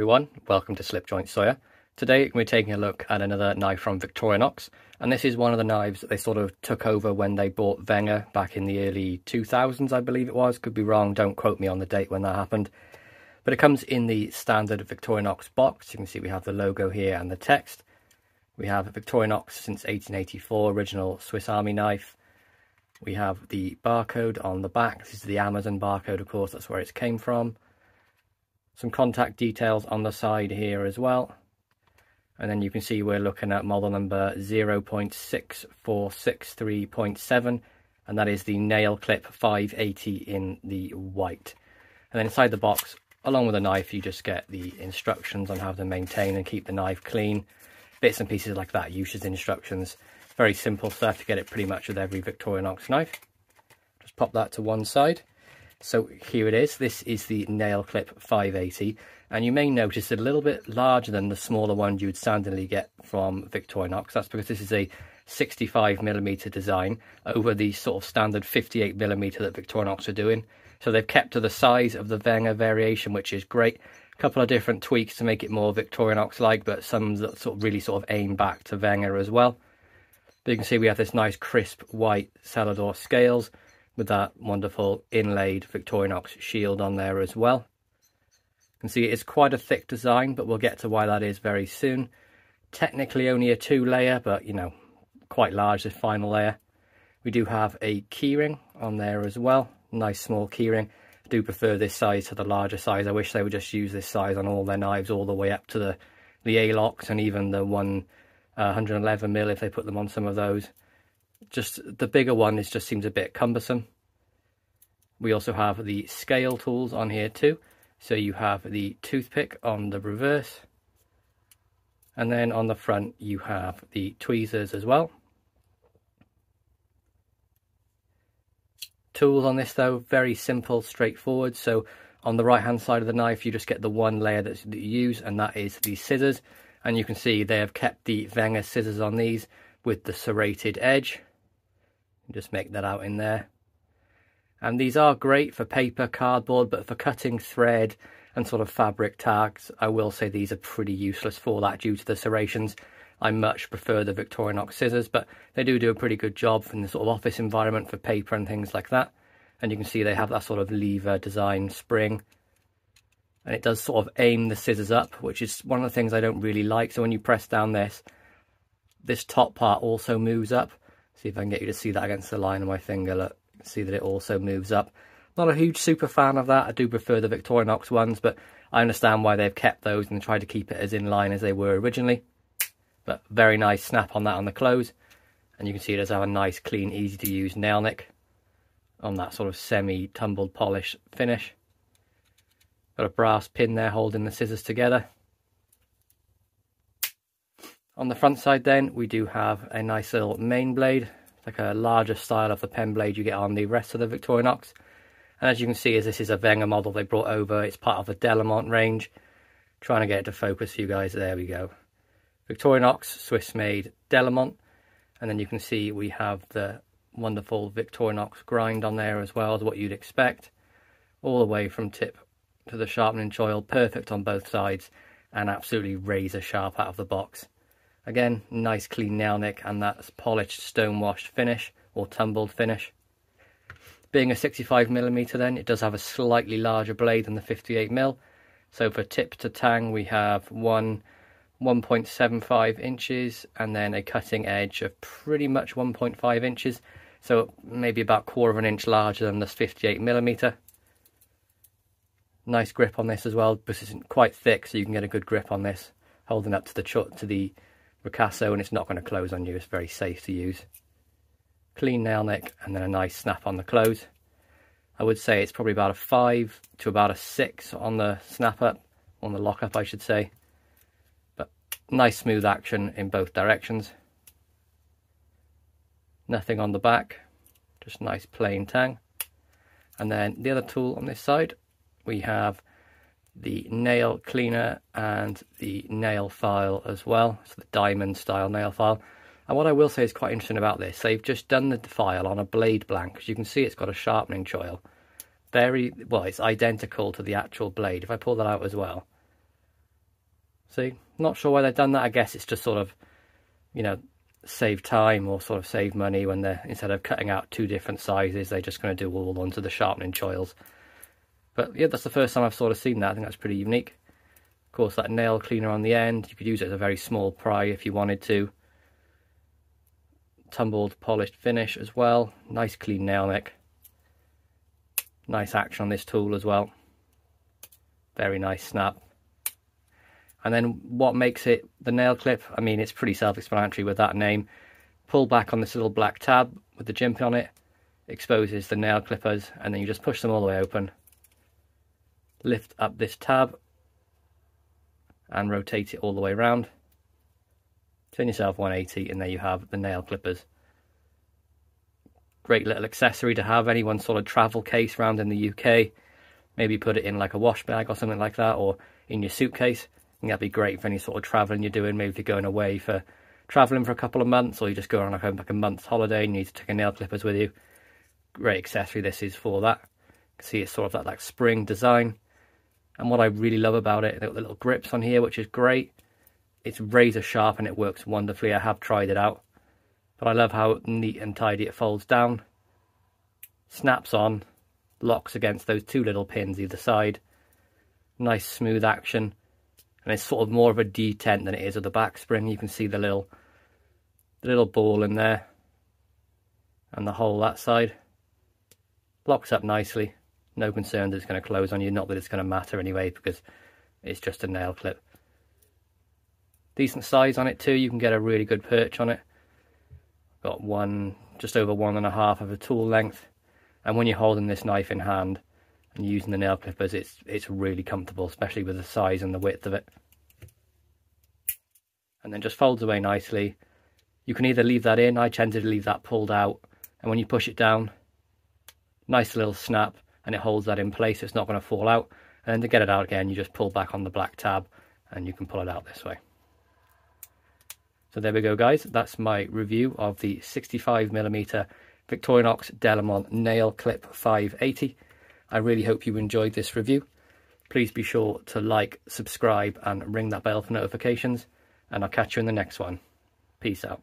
everyone, welcome to Slipjoint Sawyer. Today we're taking a look at another knife from Victorinox, and this is one of the knives that they sort of took over when they bought Wenger back in the early 2000s, I believe it was. Could be wrong, don't quote me on the date when that happened. But it comes in the standard Victorinox box. You can see we have the logo here and the text. We have Victorinox since 1884, original Swiss Army knife. We have the barcode on the back. This is the Amazon barcode, of course, that's where it came from. Some contact details on the side here as well. And then you can see we're looking at model number 0.6463.7, and that is the nail clip 580 in the white. And then inside the box, along with the knife, you just get the instructions on how to maintain and keep the knife clean. Bits and pieces like that, usage instructions. Very simple stuff to get it pretty much with every Victorinox knife. Just pop that to one side. So here it is. This is the nail clip 580, and you may notice it a little bit larger than the smaller ones you would standardly get from Victorinox. That's because this is a 65mm design over the sort of standard 58mm that Victorinox are doing. So they've kept to the size of the Wenger variation, which is great. A couple of different tweaks to make it more Victorinox-like, but some that sort of really aim back to Wenger as well. But you can see we have this nice crisp white Celador scales with that wonderful inlaid Victorinox shield on there as well. You can see it's quite a thick design, but we'll get to why that is very soon. Technically only a 2-layer, but you know, quite large, this final layer. We do have a keyring on there as well. Nice small keyring. I do prefer this size to the larger size. I wish they would just use this size on all their knives, all the way up to the A-locks and even the 111mm if they put them on some of those. Just the bigger one just seems a bit cumbersome. We also have the scale tools on here too. So you have the toothpick on the reverse, and then on the front you have the tweezers as well. Tools on this though, very simple, straightforward. So on the right hand side of the knife you just get the one layer that you use, and that is the scissors. And you can see they have kept the Wenger scissors on these with the serrated edge. Just make that out in there. And these are great for paper, cardboard, but for cutting thread and sort of fabric tags, I will say these are pretty useless for that due to the serrations. I much prefer the Victorinox scissors, but they do a pretty good job in the sort of office environment for paper and things like that. And you can see they have that sort of lever design spring. And it does sort of aim the scissors up, which is one of the things I don't really like. So when you press down this top part also moves up. See if I can get you to see that against the line of my finger. Look, you can see that it also moves up. Not a huge super fan of that. I do prefer the Victorinox ones, but I understand why they've kept those and tried to keep it as in line as they were originally. But very nice snap on that on the close. And you can see it does have a nice, clean, easy to use nail nick on that sort of semi-tumbled polish finish. Got a brass pin there holding the scissors together. On the front side then, we do have a nice little main blade. It's like a larger style of the pen blade you get on the rest of the Victorinox. And as you can see, as this is a Wenger model they brought over, it's part of the Delamont range. Trying to get it to focus for you guys, there we go. Victorinox, Swiss-made Delamont. And then you can see we have the wonderful Victorinox grind on there as well, as what you'd expect. All the way from tip to the sharpening choil, perfect on both sides, and absolutely razor sharp out of the box. Again, nice clean nail nick and that polished stone washed finish or tumbled finish. Being a 65mm then, it does have a slightly larger blade than the 58mm. So for tip to tang we have 1.75 inches and then a cutting edge of pretty much 1.5 inches. So maybe about 1/4 of an inch larger than this 58mm. Nice grip on this as well, because it's quite thick, so you can get a good grip on this, holding up to the ricasso, and it's not going to close on you. It's very safe to use. Clean nail nick, and then a nice snap on the close. I would say it's probably about a 5 to about a 6 on the snap up, on the lock up I should say. But nice smooth action in both directions. Nothing on the back, just nice plain tang. And then the other tool on this side, we have the nail cleaner and the nail file as well. So the diamond style nail file. And what I will say is quite interesting about this, they've just done the file on a blade blank. As you can see, it's got a sharpening choil. Very, well, it's identical to the actual blade. If I pull that out as well, See, not sure why they've done that. I guess it's just sort of, you know, save time or sort of save money when they're, instead of cutting out two different sizes, they're just going to do all onto the sharpening choils. But yeah, that's the first time I've sort of seen that. I think that's pretty unique. Of course, that nail cleaner on the end, you could use it as a very small pry if you wanted to. Tumbled polished finish as well. Nice clean nail nick. Nice action on this tool as well. Very nice snap. And then what makes it the nail clip, I mean, it's pretty self-explanatory with that name. Pull back on this little black tab with the jimp on it, exposes the nail clippers, and then you just push them all the way open. Lift up this tab and rotate it all the way around. Turn yourself 180 and there you have the nail clippers. Great little accessory to have. Anyone sort of travel case around in the UK, maybe put it in like a wash bag or something like that, or in your suitcase. I think that'd be great for any sort of travelling you're doing. Maybe if you're going away for travelling for a couple of months, or you just go on like a month's holiday and you need to take a nail clippers with you. Great accessory this is for that. You can see it's sort of that like spring design. And what I really love about it, they've got the little grips on here, which is great. It's razor sharp and it works wonderfully. I have tried it out. But I love how neat and tidy it folds down. Snaps on, locks against those two little pins either side. Nice smooth action. And it's sort of more of a detent than it is of the back spring. You can see the little ball in there. And the hole that side. Locks up nicely. No concern that it's going to close on you. Not that it's going to matter anyway, because it's just a nail clip. Decent size on it too. You can get a really good perch on it. Got just over 1.5 of a tool length. And when you're holding this knife in hand and using the nail clippers, it's really comfortable, especially with the size and the width of it. And then just folds away nicely. You can either leave that in. I tend to leave that pulled out, and when you push it down, nice little snap, and it holds that in place. It's not going to fall out. And then to get it out again, you just pull back on the black tab and you can pull it out this way. So there we go, guys. That's my review of the 65mm Victorinox Delamont Nail Clip 580. I really hope you enjoyed this review. Please be sure to like, subscribe, and ring that bell for notifications. And I'll catch you in the next one. Peace out.